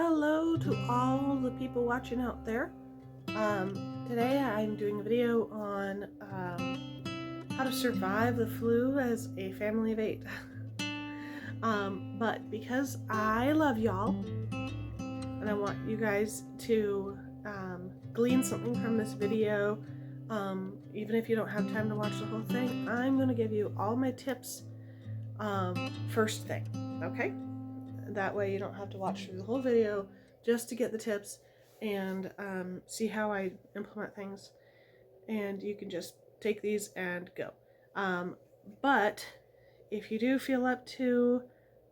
Hello to all the people watching out there. Today I'm doing a video on how to survive the flu as a family of 8. But because I love y'all and I want you guys to glean something from this video, even if you don't have time to watch the whole thing, I'm going to give you all my tips first thing, okay? That way you don't have to watch through the whole video just to get the tips and see how I implement things, and you can just take these and go. But if you do feel up to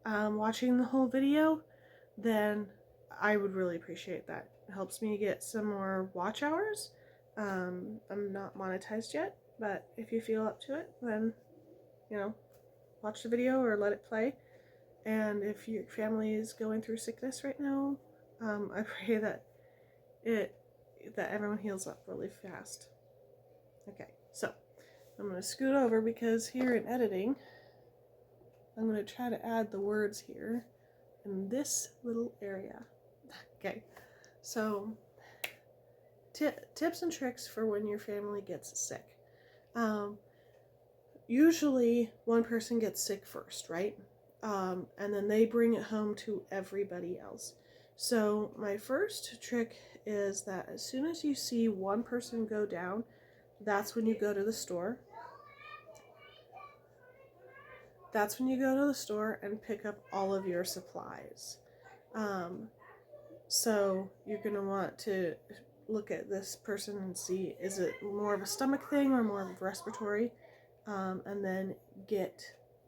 watching the whole video, then I would really appreciate that. It helps me get some more watch hours. I'm not monetized yet, but if you feel up to it, then watch the video or let it play. And if your family is going through sickness right now, I pray that everyone heals up really fast. Okay, so I'm going to scoot over because here in editing, I'm going to try to add the words here in this little area. Okay, so tips and tricks for when your family gets sick. Usually one person gets sick first, right? And then they bring it home to everybody else. So my first trick is that as soon as you see one person go down, that's when you go to the store. That's when you go to the store and pick up all of your supplies. So you're going to want to look at this person and see, is it more of a stomach thing or more of a respiratory? And then get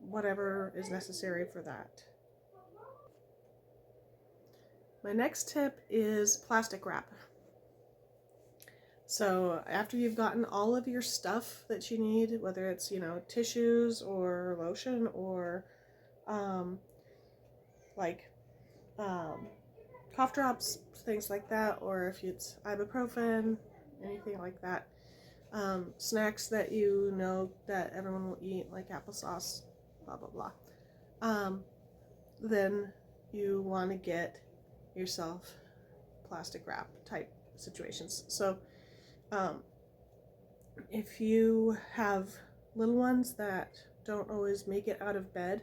whatever is necessary for that. My next tip is plastic wrap. So after you've gotten all of your stuff that you need, whether it's, tissues or lotion or cough drops, things like that, or if it's ibuprofen, anything like that, snacks that you know that everyone will eat, like applesauce, blah, blah, blah, then you want to get yourself plastic wrap type situations. So if you have little ones that don't always make it out of bed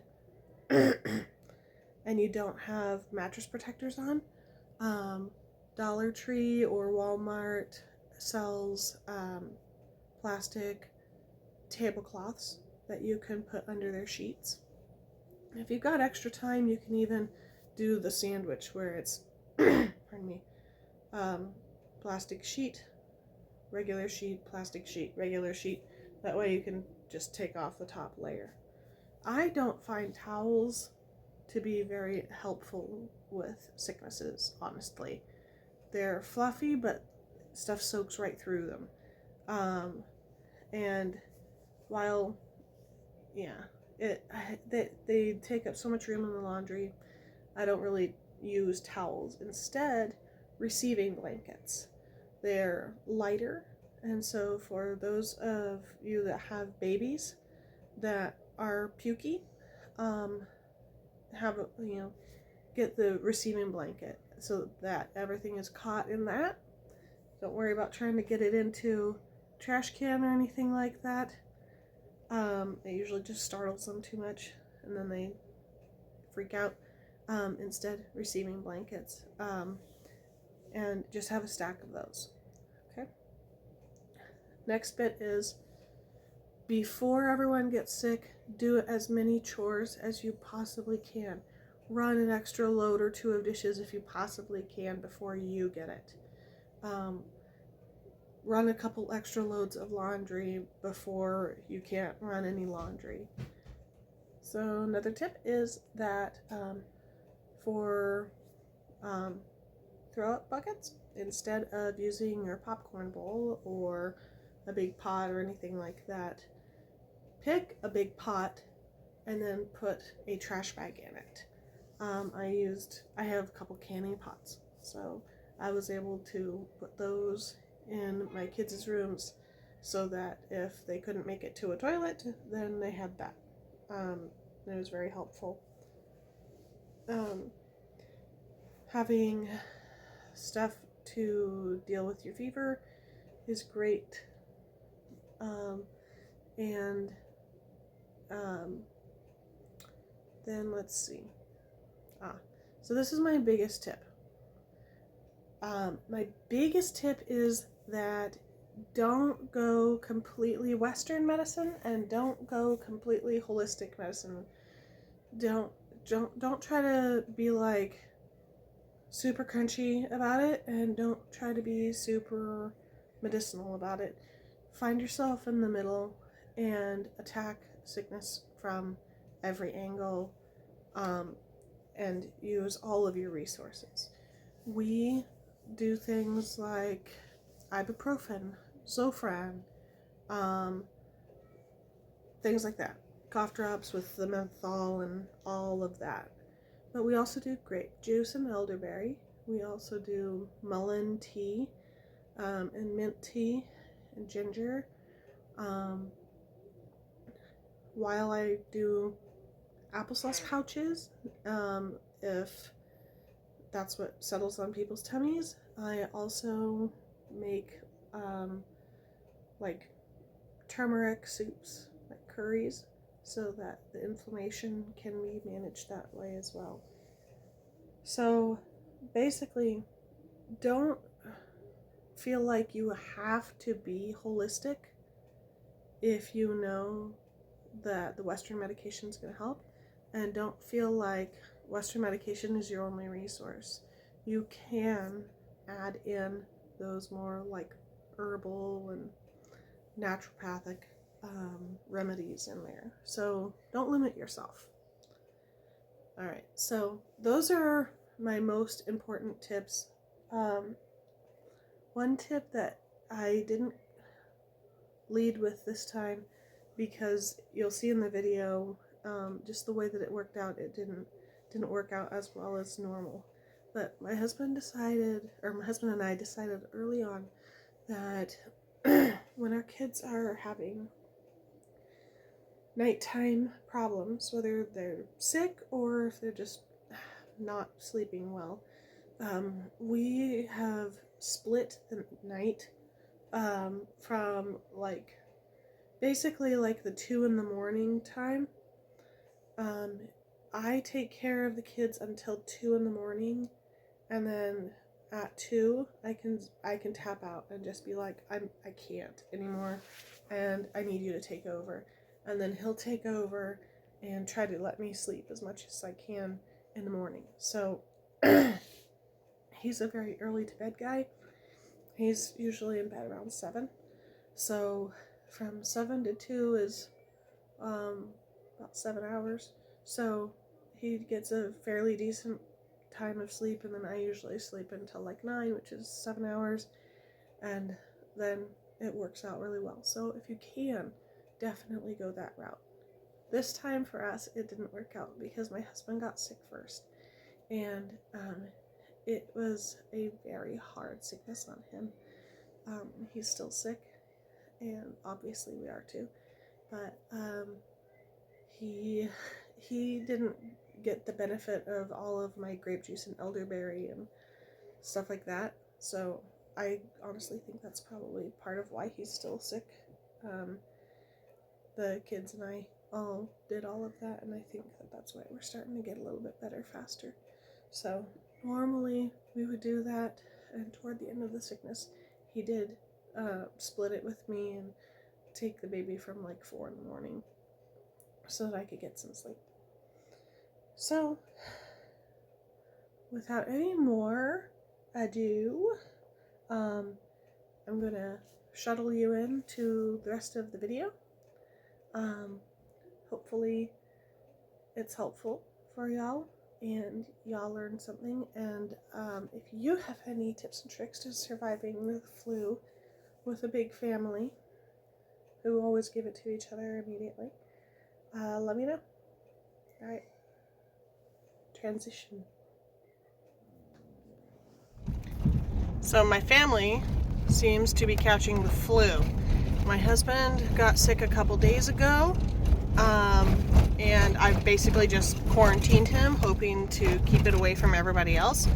and you don't have mattress protectors on, Dollar Tree or Walmart sells plastic tablecloths that you can put under their sheets. If you've got extra time, you can even do the sandwich where it's pardon me, plastic sheet, regular sheet, plastic sheet, regular sheet. That way you can just take off the top layer. I don't find towels to be very helpful with sicknesses, honestly. They're fluffy, but stuff soaks right through them. And while, they take up so much room in the laundry, I don't really use towels. Instead, receiving blankets. They're lighter, and so for those of you that have babies that are pukey, get the receiving blanket so that everything is caught in that. Don't worry about trying to get it into a trash can or anything like that. It usually just startles them too much and then they freak out. Instead, receiving blankets, and just have a stack of those. Okay. Next bit is, before everyone gets sick, do as many chores as you possibly can. Run an extra load or two of dishes if you possibly can before you get it. Run a couple extra loads of laundry before you can't run any laundry. So another tip is that for throw-up buckets, instead of using your popcorn bowl or a big pot or anything like that, pick a big pot and then put a trash bag in it. I have a couple canning pots, so I was able to put those in my kids' rooms so that if they couldn't make it to a toilet, then they had that. It was very helpful. having stuff to deal with your fever is great. And then let's see. So this is my biggest tip. My biggest tip is that don't go completely Western medicine and don't go completely holistic medicine. Don't try to be like super crunchy about it, and don't try to be super medicinal about it. Find yourself in the middle and attack sickness from every angle, and use all of your resources. We do things like ibuprofen, Zofran, things like that. Cough drops with the menthol and all of that. But we also do grape juice and elderberry. We also do mullein tea, and mint tea and ginger. While I do applesauce pouches, if that's what settles on people's tummies, I also make like turmeric soups, like curries, so that the inflammation can be managed that way as well. So basically, don't feel like you have to be holistic if you know that the Western medication is going to help, and don't feel like Western medication is your only resource. You can add in those more like herbal and naturopathic remedies in there. So don't limit yourself. All right, so those are my most important tips. One tip that I didn't lead with this time, because you'll see in the video, just the way that it worked out, it didn't work out as well as normal. But my husband and I decided early on that when our kids are having nighttime problems, whether they're sick or if they're just not sleeping well, we have split the night from like basically like the 2 a.m. time. I take care of the kids until 2 a.m, and then at 2 I can tap out and just be like, I can't anymore and I need you to take over. And then he'll take over and try to let me sleep as much as I can in the morning. So he's a very early to bed guy. He's usually in bed around 7. So from 7 to 2 is about 7 hours. So he gets a fairly decent time of sleep, and then I usually sleep until like 9, which is 7 hours, and then it works out really well. So if you can, definitely go that route. This time for us, it didn't work out because my husband got sick first, and it was a very hard sickness on him. He's still sick, and obviously we are too, but he didn't get the benefit of all of my grape juice and elderberry and stuff like that. So I honestly think that's probably part of why he's still sick. The kids and I all did all of that, and I think that that's why we're starting to get a little bit better faster. So normally we would do that, and toward the end of the sickness, he did split it with me and take the baby from like 4 a.m. so that I could get some sleep. So without any more ado, I'm gonna shuttle you in to the rest of the video. Hopefully it's helpful for y'all and y'all learn something. And if you have any tips and tricks to surviving the flu with a big family who always give it to each other immediately, let me know. All right, transition. So my family seems to be catching the flu. My husband got sick a couple days ago, and I basically just quarantined him, hoping to keep it away from everybody else.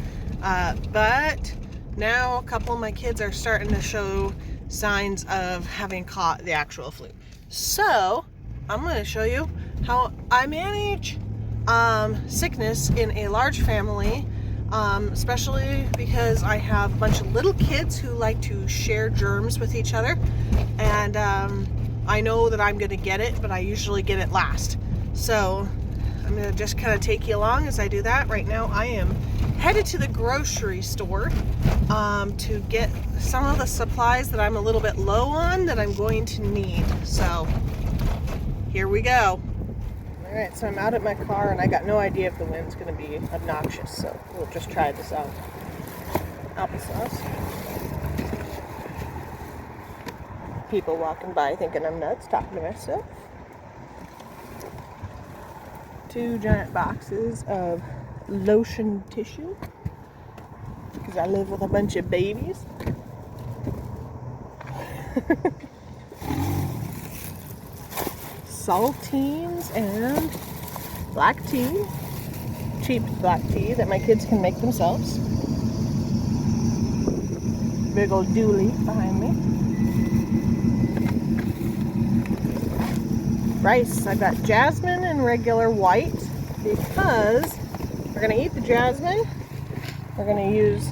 But now a couple of my kids are starting to show signs of having caught the actual flu. So I'm going to show you how I manage sickness in a large family, especially because I have a bunch of little kids who like to share germs with each other. And I know that I'm going to get it, but I usually get it last. So I'm going to just kind of take you along as I do that. Right now I am headed to the grocery store to get some of the supplies that I'm a little bit low on that I'm going to need. So here we go. Alright, so I'm out at my car and I got no idea if the wind's going to be obnoxious, so we'll just try this out. Applesauce. People walking by thinking I'm nuts, talking to myself. 2 giant boxes of lotion tissue because I live with a bunch of babies. Saltines and black tea, cheap black tea that my kids can make themselves. Big old dooley behind me. Rice, I've got jasmine and regular white because we're going to eat the jasmine. We're going to use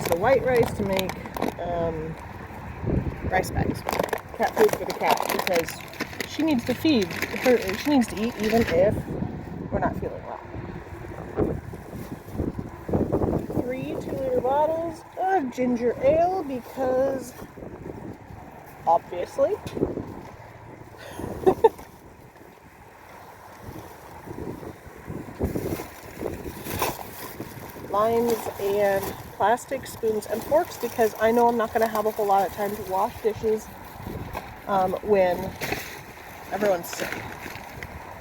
the white rice to make rice bags. Cat food for the cat because she needs to feed her. She needs to eat even if we're not feeling well. 3 2-liter bottles of ginger ale because obviously. Limes and plastic spoons and forks because I know I'm not going to have a whole lot of time to wash dishes when everyone's sick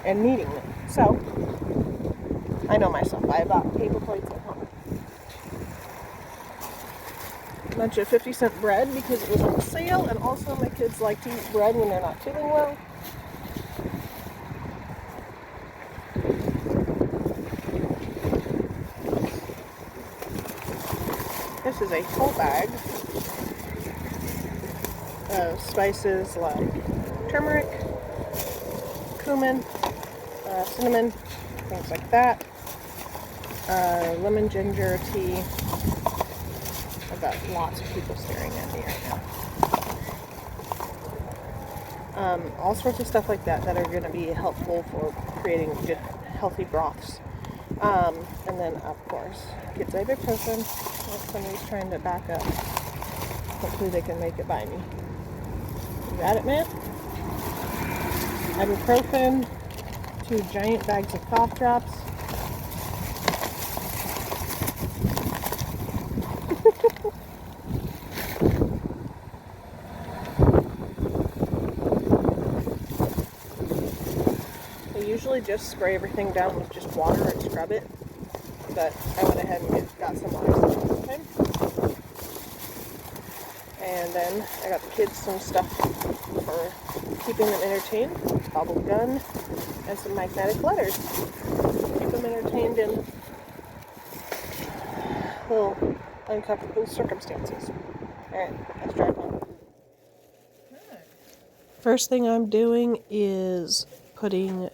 and needing them. So, I know myself. I have got paper plates at home. A bunch of 50-cent bread because it was on sale, and also my kids like to eat bread when they're not feeling well. This is a whole bag of spices like turmeric, cumin, cinnamon, things like that. Lemon ginger tea. I've got lots of people staring at me right now. All sorts of stuff like that are going to be helpful for creating good, healthy broths. And then, of course, kids ibuprofen. Somebody's trying to back up. Hopefully they can make it by me. You got it, man? Ibuprofen. 2 giant bags of cough drops. I usually just spray everything down with just water and scrub it, but I went ahead and got some water this time. And then I got the kids some stuff for keeping them entertained, bubble gun, and some magnetic letters. Keep them entertained in little uncomfortable circumstances. Alright, let's drive home. First thing I'm doing is putting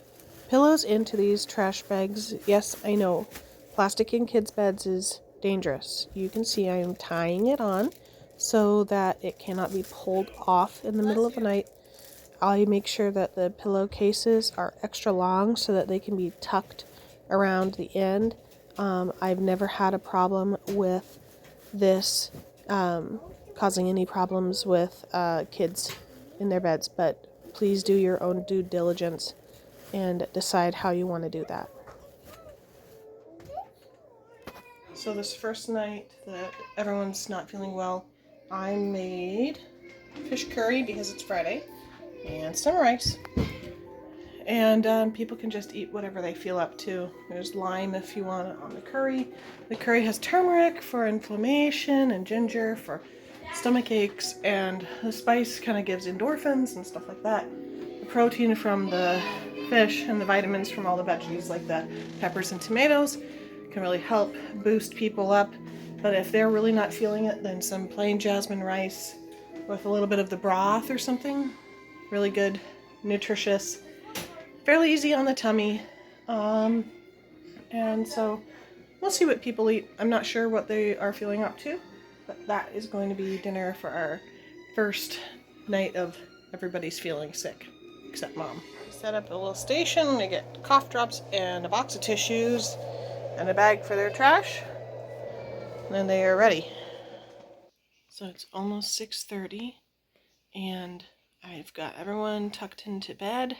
pillows into these trash bags. Yes, I know, plastic in kids' beds is dangerous. You can see I am tying it on so that it cannot be pulled off in the middle of the night. I make sure that the pillowcases are extra long so that they can be tucked around the end. I've never had a problem with this causing any problems with kids in their beds, but please do your own due diligence and decide how you want to do that. So this first night that everyone's not feeling well, I made fish curry because it's Friday, and some rice. And people can just eat whatever they feel up to. There's lime if you want it on the curry. The curry has turmeric for inflammation and ginger for stomach aches, and the spice kind of gives endorphins and stuff like that. The protein from the fish and the vitamins from all the veggies like the peppers and tomatoes can really help boost people up. But if they're really not feeling it, then some plain jasmine rice with a little bit of the broth or something, really good, nutritious, fairly easy on the tummy. And so we'll see what people eat. I'm not sure what they are feeling up to, but that is going to be dinner for our first night of everybody's feeling sick, except Mom. Set up a little station. They get cough drops and a box of tissues and a bag for their trash. And then they are ready. So it's almost 6:30 and I've got everyone tucked into bed.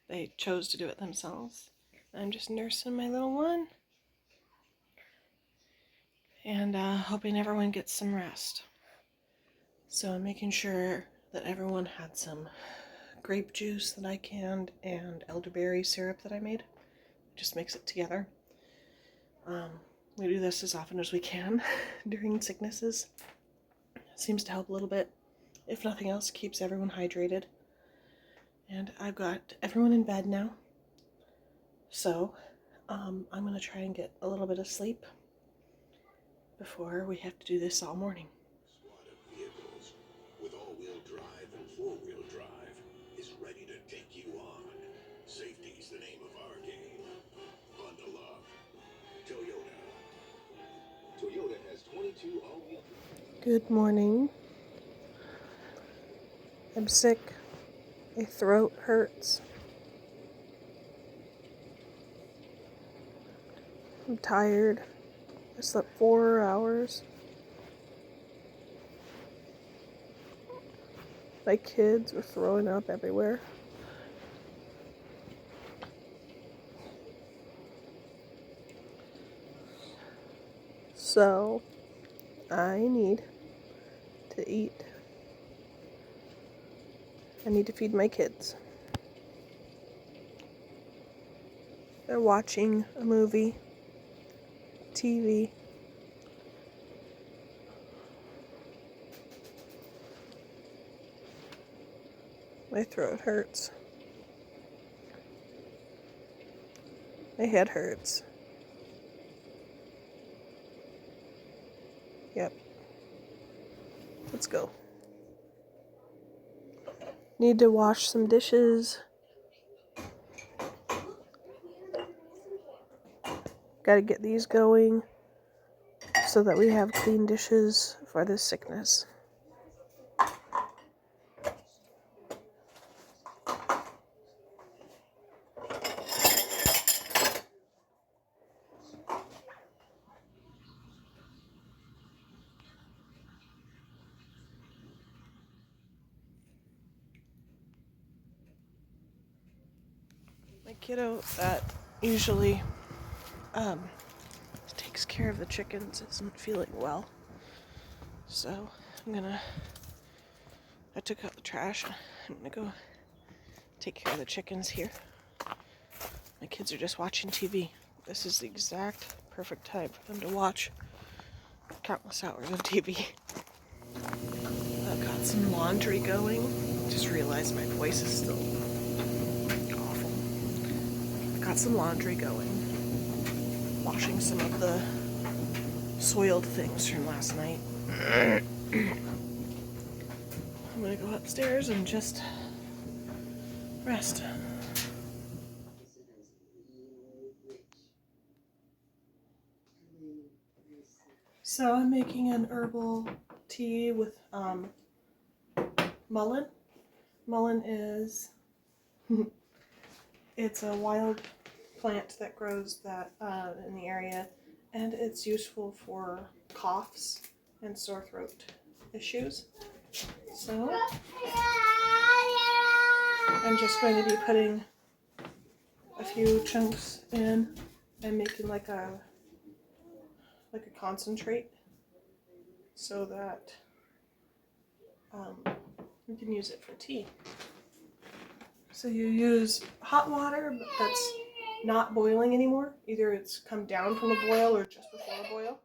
They chose to do it themselves. I'm just nursing my little one and hoping everyone gets some rest. So I'm making sure that everyone had some grape juice that I canned and elderberry syrup that I made. Just mix it together. We do this as often as we can during sicknesses. It seems to help a little bit. If nothing else, keeps everyone hydrated. And I've got everyone in bed now. So I'm going to try and get a little bit of sleep before we have to do this all morning. Squad of vehicles with all-wheel drive and four-wheel drive is ready to take you on. Safety's the name of our game. Bundle up. Toyota. Toyota has 22 all-wheel drive. Good morning. I'm sick. My throat hurts. I'm tired. I slept 4 hours. My kids were throwing up everywhere. So, I need to eat. I need to feed my kids. They're watching a movie, TV. My throat hurts. My head hurts. Yep. Let's go. Need to wash some dishes. Gotta get these going so that we have clean dishes for this sickness. My kiddo that usually takes care of the chickens isn't feeling well. So I took out the trash. I'm gonna go take care of the chickens here. My kids are just watching TV. This is the exact perfect time for them to watch countless hours of TV. I've got some laundry going. Just realized my voice is still awful. I've got some laundry going. Washing some of the soiled things from last night. I'm gonna go upstairs and just rest. So I'm making an herbal tea with mullein. Mullein is it's a wild plant that grows in the area, and it's useful for coughs and sore throat issues. So I'm just going to be putting a few chunks in and making like a concentrate so that you can use it for tea. So you use hot water that's not boiling anymore. Either it's come down from the boil or just before the boil.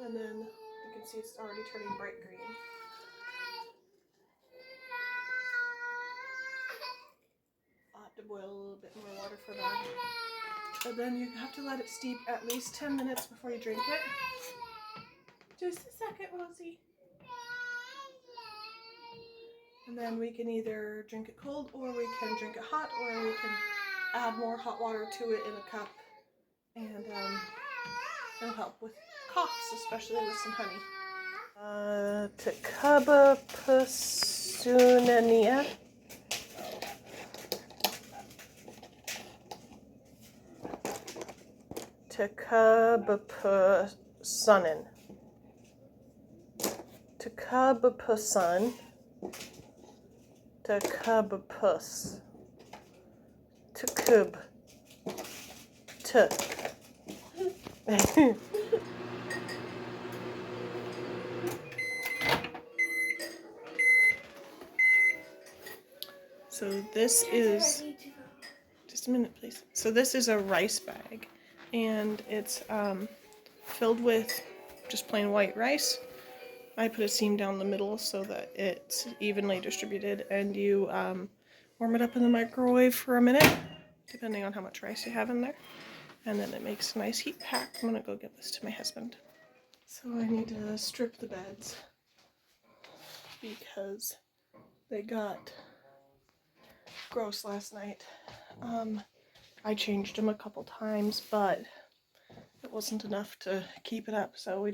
And then you can can see it's already turning bright green. I'll have to boil a little bit more water for that. But then you have to let it steep at least 10 minutes before you drink it. Just a second, Rosie. And then we can either drink it cold, or we can drink it hot, or we can add more hot water to it in a cup. And it'll help with coughs, especially with some honey. Takaba Pasunania. Takabapusanin. Takabapusun. Takabapus. Takub. T. So this is, just a minute please. So this is a rice bag, and it's filled with just plain white rice. I put a seam down the middle so that it's evenly distributed, and you warm it up in the microwave for a minute, depending on how much rice you have in there. And then it makes a nice heat pack. I'm gonna go give this to my husband. So I need to strip the beds because they got gross last night. I changed them a couple times, but it wasn't enough to keep it up, so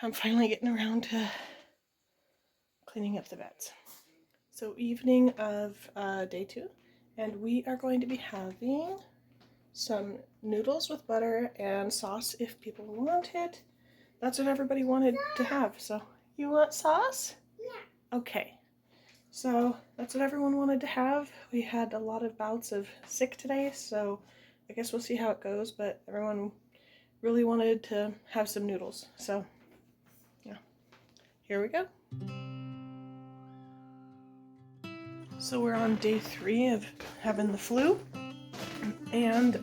I'm finally getting around to cleaning up the beds. So evening of day 2, and we are going to be having some noodles with butter and sauce if people want it. That's what everybody wanted to have, so you want sauce? Yeah. Okay. So that's what everyone wanted to have. We had a lot of bouts of sick today, so I guess we'll see how it goes, but everyone really wanted to have some noodles. So yeah, here we go. So we're on day 3 of having the flu, and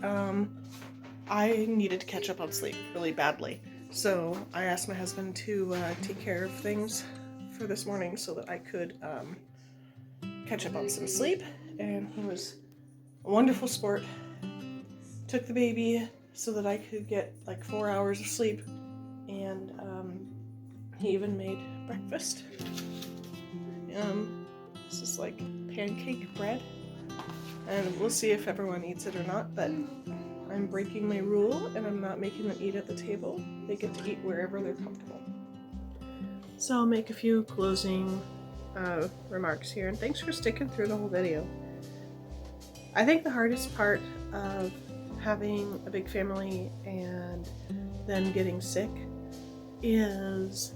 I needed to catch up on sleep really badly. So I asked my husband to take care of things for this morning so that I could catch up on some sleep, and he was a wonderful sport. Took the baby so that I could get like 4 hours of sleep, and he even made breakfast. This is like pancake bread, and we'll see if everyone eats it or not, but I'm breaking my rule and I'm not making them eat at the table. They get to eat wherever they're comfortable. So I'll make a few closing remarks here, and thanks for sticking through the whole video. I think the hardest part of having a big family and then getting sick is,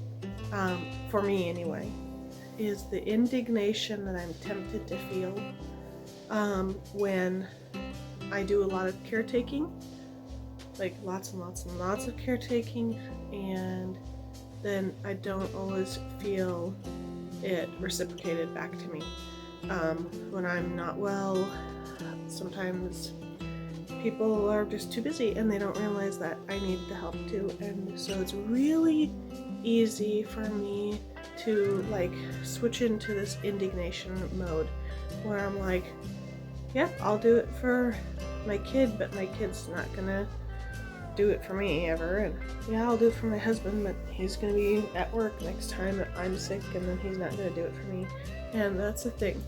for me anyway, is the indignation that I'm tempted to feel when I do a lot of caretaking, like lots and lots and lots of caretaking, and then I don't always feel it reciprocated back to me. When I'm not well, sometimes people are just too busy and they don't realize that I need the help too, and so it's really easy for me to like switch into this indignation mode where I'm like, yep, I'll do it for my kid, but my kid's not gonna do it for me ever. And yeah, I'll do it for my husband, but he's gonna be at work next time that I'm sick, and then he's not gonna do it for me. And that's the thing.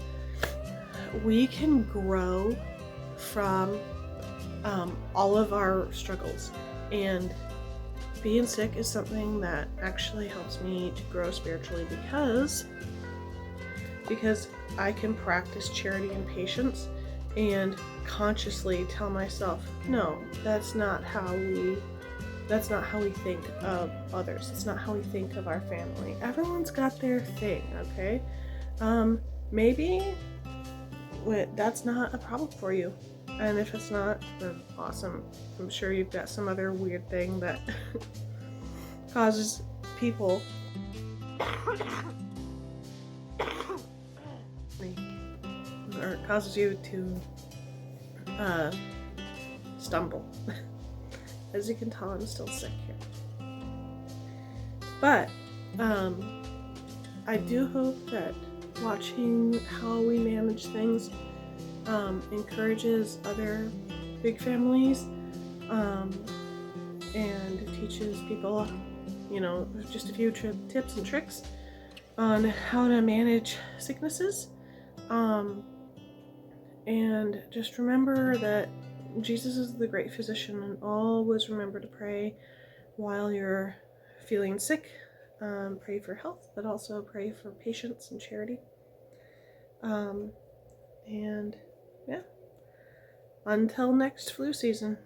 We can grow from all of our struggles, and being sick is something that actually helps me to grow spiritually because I can practice charity and patience and consciously tell myself, no, that's not how we think of others. It's not how we think of our family. Everyone's got their thing, okay? Maybe that's not a problem for you. And if it's not, then awesome. I'm sure you've got some other weird thing that causes people or causes you to stumble. As you can tell, I'm still sick here. But I do hope that watching how we manage things encourages other big families and teaches people, just a few tips and tricks on how to manage sicknesses. And just remember that Jesus is the great physician, and always remember to pray while you're feeling sick. Pray for health, but also pray for patience and charity. And yeah, until next flu season.